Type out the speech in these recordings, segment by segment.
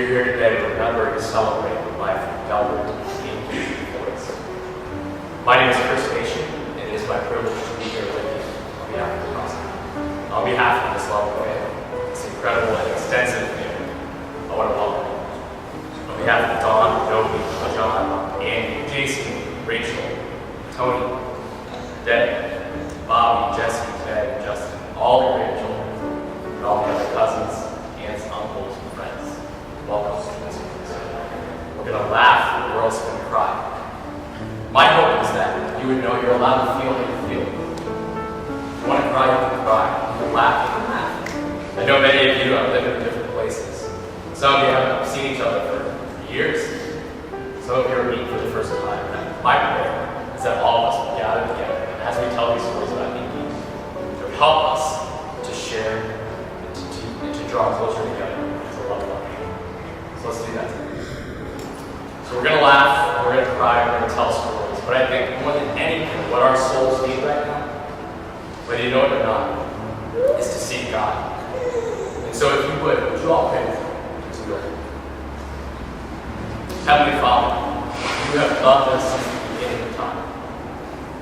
we're here today to remember and celebrate the life of Delbert enkys. My name is Chris Nation, and it is my privilege to be here with you on behalf of the Cross. On behalf of this lovely family, this incredible and extensive family, I want to welcome you. On behalf of Dawn, Novi, John, Andy, Jason, Rachel, Tony, Deb, Bobby, Jesse, Ted, Justin, all your grandchildren, and all the other cousins, aunts, uncles, and friends. Welcome to this place. We're going to laugh, and we're also going to cry. My hope is that you would know you're allowed to feel what you feel. If you want to cry, you can cry. If you can laugh, you can laugh. I know many of you have lived in different places. Some of you have seen each other for years. Some of you are meeting for the first time. And my prayer is that all of us will gather together, and as we tell these stories about enkys, it would help us to share and to draw closer together as a loved one. So let's do that today. So we're going to laugh, we're going to cry, we're going to tell stories. But I think more than anything, what our souls need right now, whether you know it or not, is to seek God. And so if you would you all pray with me? Heavenly Father, you have loved us since the beginning of time.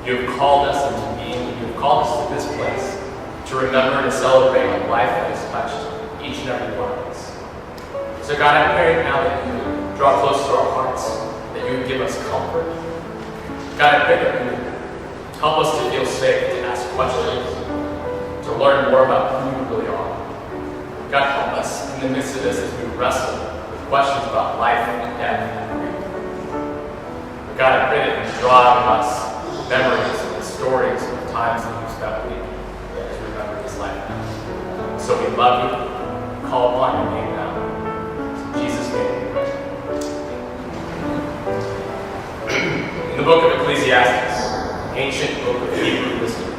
You have called us into being, you have called us to this place to remember and celebrate a life that has touched each and every one of us. So God, I pray now that you would draw close to our hearts, that you would give us comfort. God, I pray that you would help us to feel safe, to ask questions, to learn more about who you really are. God, help us in the midst of this as we wrestle with questions about life and death and grief. But God, I pray that you draw out of us memories and stories of times that you spent with me as we remember this life now. So we love you, call upon your name now. In Jesus' name we pray. In the book of Ecclesiastes, ancient book of Hebrew wisdom,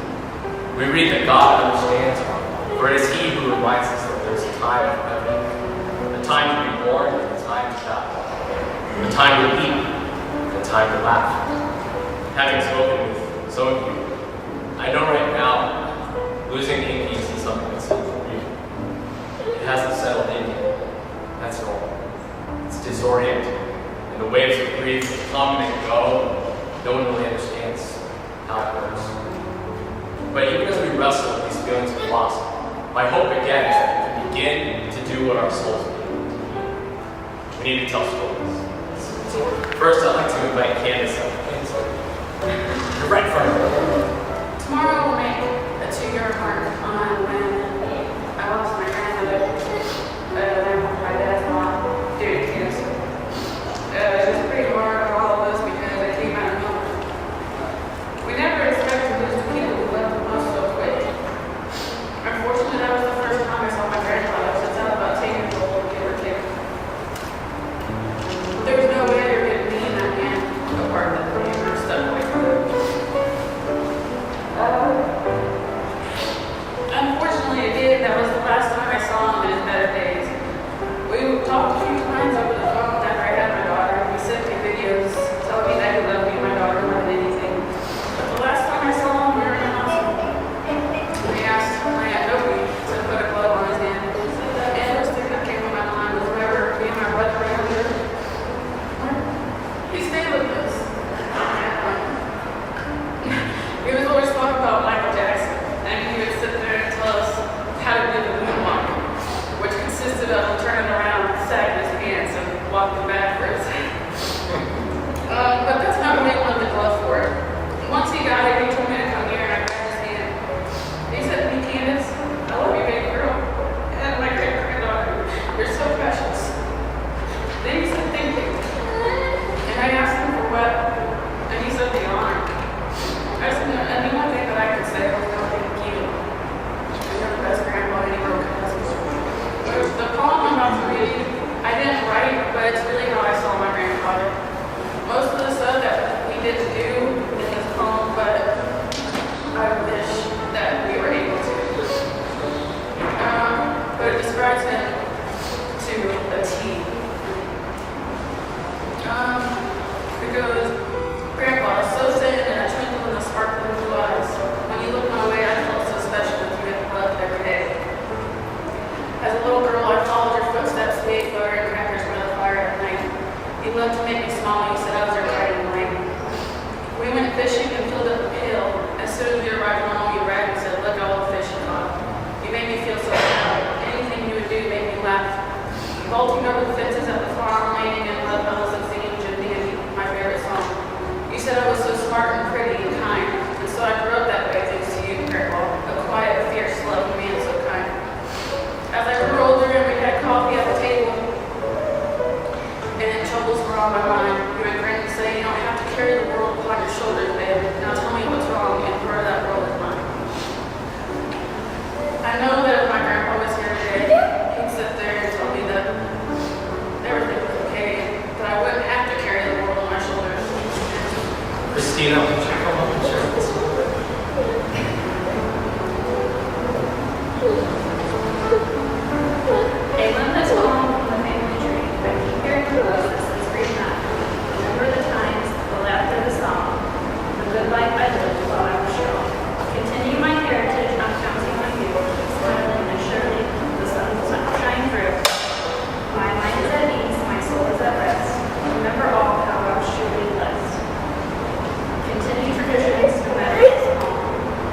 we read that God understands our, for it is He who reminds us that there is a time for everything, a time to be born and a time to die, a time to weep and a time to laugh. Having spoken with some of you, I know right now losing enkys is something that's real. It hasn't settled in yet. That's normal. It's disorienting, and the waves of grief come and go. No one really understands how it works. But even as we wrestle with these feelings of loss, my hope again is that we can begin to do what our souls need. We need to tell stories. So first, I'd like to invite Candace up. You're right in front of her. Tomorrow will make a 2-year mark on when I lost my grandmother. My dad's mom due to cancer. It was pretty hard for all of us because I came out of nowhere. We never expected to lose the people who left the most so quick. Unfortunately, that was the first time I saw my grandfather since I was about 10 years old, give or take. There was no way they were getting me and that man apart that day. We were stuck away from it. Unfortunately, wood fences at the farm, leaning in love bells and singing Jimmy and my favorite song. You said I was so smart and pretty and kind, and so I grew up that way thanks to you, Grandpa, a quiet, fierce, loving man so kind. As I grew older and we had coffee at the table, and troubles were on my mind, you would grin and say, you don't have to carry the world upon your shoulders, babe. Now tell me what's wrong, and part of that world is mine. I know that if my grandpa was here today, he'd sit there and tell me that everything was okay, that I wouldn't have to carry the world on my shoulders. Christina, would you come up and share this? A limb has fallen from the family tree. I keep hearing the voices that scream out. Remember the times, the laughter, the song, the good life I lived while I was strong. Continue my heritage, I'm counting on you. Smiling and surely the sun will shine through. My mind is at ease, my soul is at rest. Remember all how I was truly blessed. Continue traditions, no matter how small.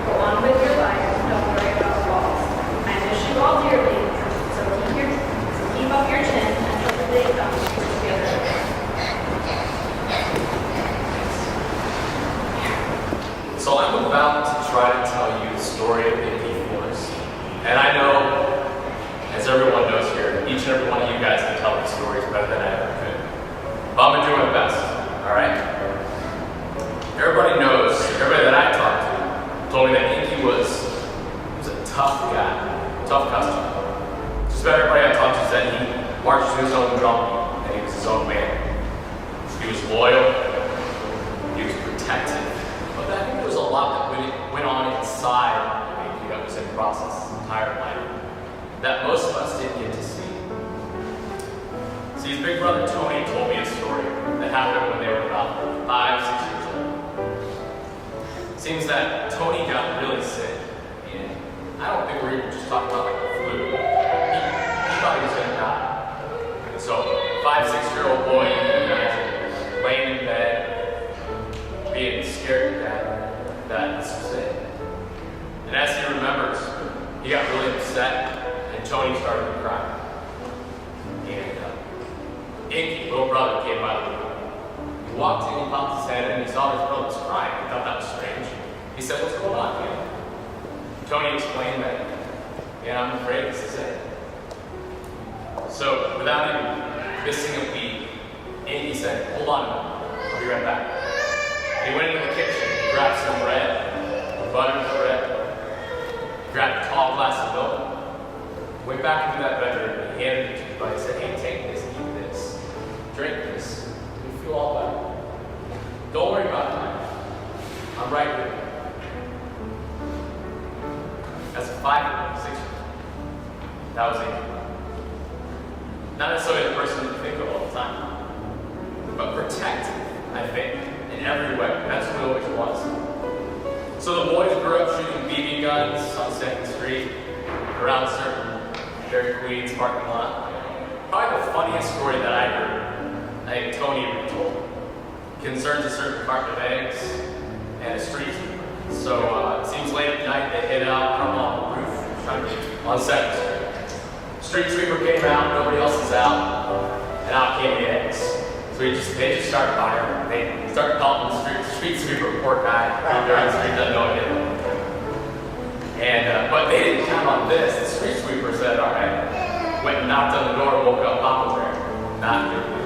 Go on with your life, don't worry about the walls. I miss you all dearly, so keep up your chin until the day comes together. So I'm about to try to tell you the story of enkys. And I know, as everyone knows here, each and every one of you guys can tell these stories better than I ever could. But I'm going to do my best, all right? Everybody knows, everybody that I talked to told me that Enky was a tough guy, tough customer. Just about everybody I talked to said he marched to his own drum and he was his own man. He was loyal, he was protective. But I think there was a lot that went on inside of Enky that was in process his entire life that most of us didn't get to see. See, his big brother Tony told me a story that happened when they were about 5, 6 years old. Seems that Tony got really sick, and I don't think we're even just talking about like the flu. He thought he was going to die. And so, 5, 6-year-old boy, you can imagine, laying in bed, being scared to death that this was it. And as he remembers, he got really upset, and Tony started to cry. And Enky, little brother, came by the room. He walked in, he popped his head in, and he saw his brother was crying. He thought that was strange. He said, "What's going on, man?" Tony explained that, "Yeah, I'm afraid this is it." So, without even missing a beat, Enky said, "Hold on a minute, I'll be right back." And he went into the kitchen, he grabbed some bread, buttered the bread, grabbed a tall glass of milk, went back into that bedroom and handed it to his buddy. He said, "Hey, take this, eat this, drink this, you'll feel all better. Don't worry about it. I'm right here." As a 5, 6, that was Enky. Not necessarily the person you think of all the time, but protective, I think, in every way. That's what he always was. So the boys grew up shooting BB guns on 2nd Street, around a certain Dairy Queen's parking lot. Probably the funniest story that I heard, I think Tony told, concerns a certain carton of eggs and a street sweeper. So it seems late at night they hit out on the roof, trying to be on 2nd Street. Street sweeper came out, nobody else is out, and out came the eggs. So they just started firing. They started calling the street sweeper, poor guy, out there on the street, doesn't know what hit him. And but they didn't count on this. The street sweeper said, "All right," went and knocked on the door, woke up Papa Bear, not doing